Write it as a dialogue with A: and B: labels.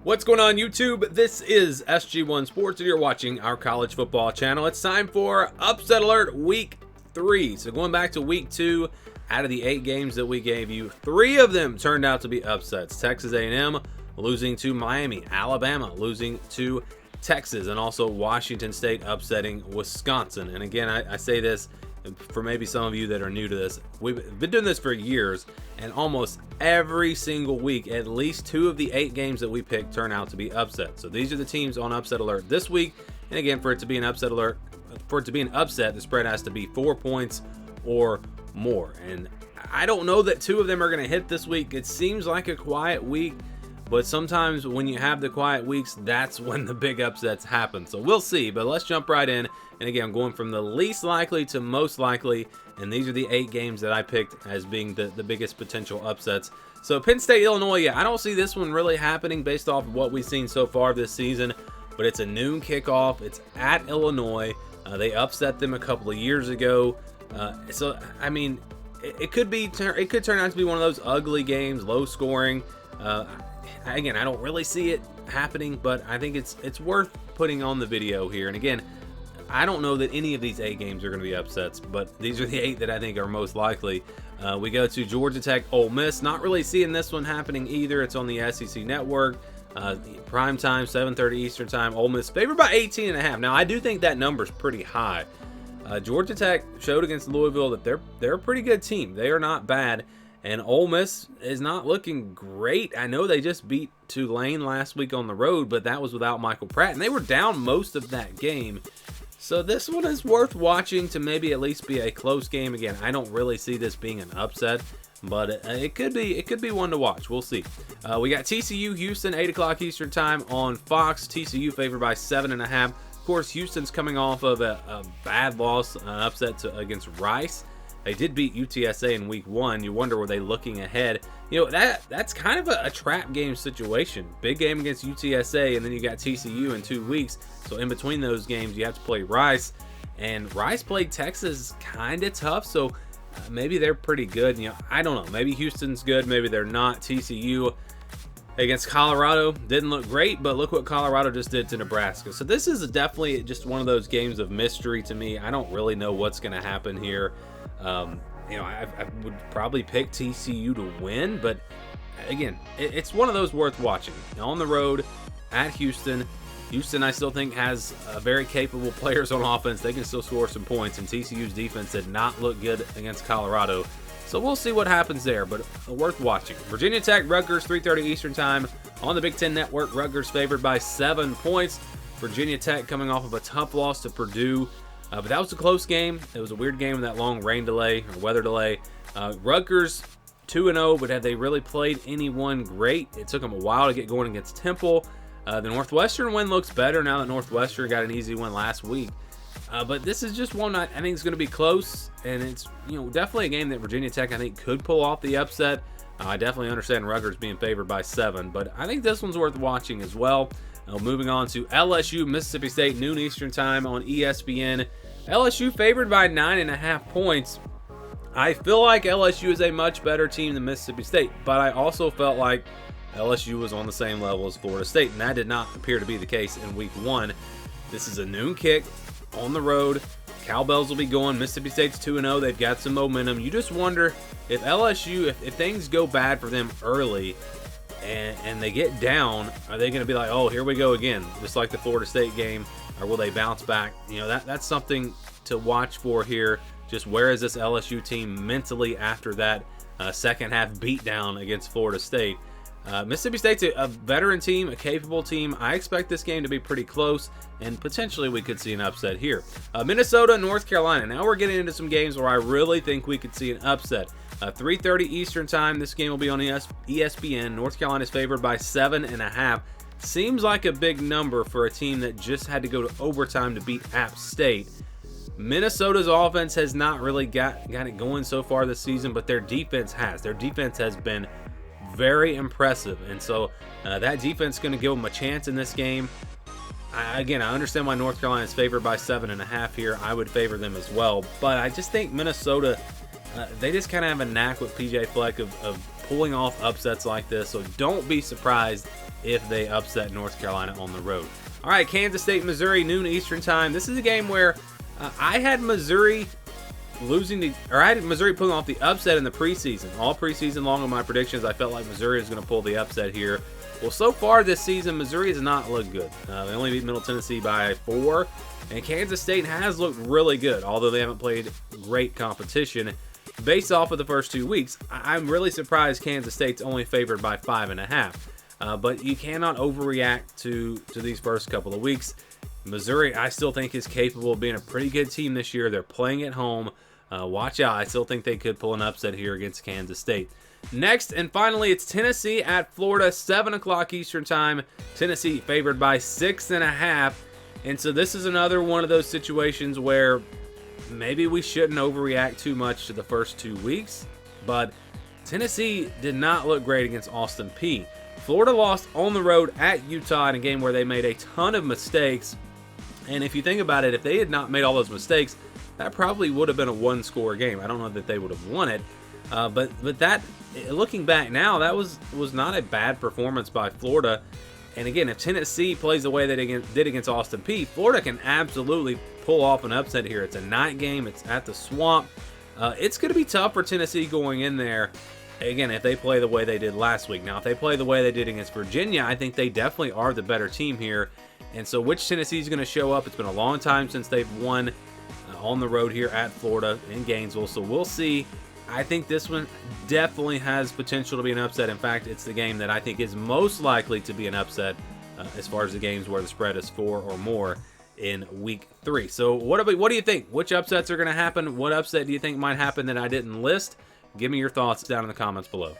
A: What's going on YouTube? This is SG1 Sports and you're watching our college football channel. It's time for Upset Alert Week 3. So going back to Week 2, out of the 8 games that we gave you, 3 of them turned out to be upsets. Texas A&M losing to Miami, Alabama losing to Texas, and also Washington State upsetting Wisconsin. And again, I say this for maybe some of you that are new to this. We've been doing this for years, and almost every single week, at least 2 of the 8 games that we pick turn out to be upset. So these are the teams on Upset Alert this week. And again, for it to be an upset alert, for it to be an upset, the spread has to be 4 points or more. And I don't know that 2 of them are going to hit this week. It seems like a quiet week, but sometimes when you have the quiet weeks, that's when the big upsets happen. So we'll see, but let's jump right in. And again, I'm going from the least likely to most likely, and these are the 8 games that I picked as being the biggest potential upsets. So Penn State, Illinois, yeah, I don't see this one really happening based off of what we've seen so far this season, but it's a noon kickoff. It's at Illinois. They upset them a couple of years ago. So, I mean, it could turn out to be one of those ugly games, low scoring. Again, I don't really see it happening, but I think it's worth putting on the video here. And again, I don't know that any of these 8 games are going to be upsets, but these are the 8 that I think are most likely. We go to Georgia Tech, Ole Miss. Not really seeing this one happening either. It's on the SEC Network. Prime time, 7:30 Eastern time. Ole Miss favored by 18.5. Now, I do think that number's pretty high. Georgia Tech showed against Louisville that they're a pretty good team. They are not bad. And Ole Miss is not looking great. I know they just beat Tulane last week on the road, but that was without Michael Pratt, and they were down most of that game. So this one is worth watching to maybe at least be a close game. Again, I don't really see this being an upset, but it could be one to watch. We'll see. We got TCU Houston, 8 o'clock Eastern time on Fox. TCU favored by 7.5. Of course, Houston's coming off of a bad loss, an upset against Rice. They did beat UTSA in week 1. You wonder, were they looking ahead? You know, that's kind of a trap game situation. Big game against UTSA, and then you got TCU in 2 weeks. So in between those games, you have to play Rice. And Rice played Texas kind of tough, so maybe they're pretty good. You know, I don't know. Maybe Houston's good, maybe they're not. TCU against Colorado didn't look great, but look what Colorado just did to Nebraska. So this is definitely just one of those games of mystery to me. I don't really know what's going to happen here. You know, I would probably pick TCU to win, but again, it's one of those worth watching. On the road at Houston. Houston, I still think, has very capable players on offense. They can still score some points, and TCU's defense did not look good against Colorado. So we'll see what happens there, but worth watching. Virginia Tech, Rutgers, 3:30 Eastern time on the Big Ten Network. Rutgers favored by 7 points. Virginia Tech coming off of a tough loss to Purdue. But that was a close game. It was a weird game with that long rain delay or weather delay. Rutgers 2-0, but have they really played anyone great? It took them a while to get going against Temple. The Northwestern win looks better now that Northwestern got an easy win last week. But this is just one I think is going to be close, and it's definitely a game that Virginia Tech I think could pull off the upset. I definitely understand Rutgers being favored by 7, but I think this one's worth watching as well. Moving on to LSU Mississippi State, noon Eastern time on ESPN. LSU favored by 9.5 points. I feel like LSU is a much better team than Mississippi State, but I also felt like LSU was on the same level as Florida State, and that did not appear to be the case in week 1. This is a noon kick on the road. Cowbells will be going. Mississippi State's 2-0. They've got some momentum. You just wonder if LSU, if things go bad for them early, and they get down, are they going to be like, oh, here we go again, just like the Florida State game, or will they bounce back? That's something to watch for here. Just where is this LSU team mentally after that second half beatdown against Florida State? Mississippi State's a veteran team, a capable team. I expect this game to be pretty close, and potentially we could see an upset here. Minnesota, North Carolina. Now we're getting into some games where I really think we could see an upset. 3:30 Eastern time. This game will be on ESPN. North Carolina is favored by 7.5. Seems like a big number for a team that just had to go to overtime to beat App State. Minnesota's offense has not really got it going so far this season, but their defense has. Their defense has been very impressive, and so that defense is going to give them a chance in this game. Again, I understand why North Carolina is favored by 7.5 here. I would favor them as well, but I just think Minnesota, they just kind of have a knack with PJ Fleck of pulling off upsets like this, so don't be surprised if they upset North Carolina on the road. All right, Kansas State, Missouri, noon Eastern time. This is a game where I had Missouri Missouri pulling off the upset in the preseason. All preseason long in my predictions, I felt like Missouri is going to pull the upset here. Well, so far this season, Missouri has not looked good. They only beat Middle Tennessee by 4, and Kansas State has looked really good, although they haven't played great competition. Based off of the first 2 weeks, I'm really surprised Kansas State's only favored by 5.5. But you cannot overreact to these first couple of weeks. Missouri, I still think, is capable of being a pretty good team this year. They're playing at home. Watch out. I still think they could pull an upset here against Kansas State. Next, and finally, it's Tennessee at Florida, 7 o'clock Eastern time. Tennessee favored by 6.5. And so this is another one of those situations where maybe we shouldn't overreact too much to the first 2 weeks. But Tennessee did not look great against Austin Peay. Florida lost on the road at Utah in a game where they made a ton of mistakes. And if you think about it, if they had not made all those mistakes, that probably would have been a one-score game. I don't know that they would have won it. But that, looking back now, that was not a bad performance by Florida. And again, if Tennessee plays the way they did against Austin Peay, Florida can absolutely pull off an upset here. It's a night game. It's at the Swamp. It's going to be tough for Tennessee going in there, again, if they play the way they did last week. Now, if they play the way they did against Virginia, I think they definitely are the better team here. And so which Tennessee is going to show up? It's been a long time since they've won on the road here at Florida in Gainesville. So we'll see. I think this one definitely has potential to be an upset. In fact, it's the game that I think is most likely to be an upset as far as the games where the spread is 4 or more in week 3. So what do you think? Which upsets are going to happen? What upset do you think might happen that I didn't list? Give me your thoughts down in the comments below.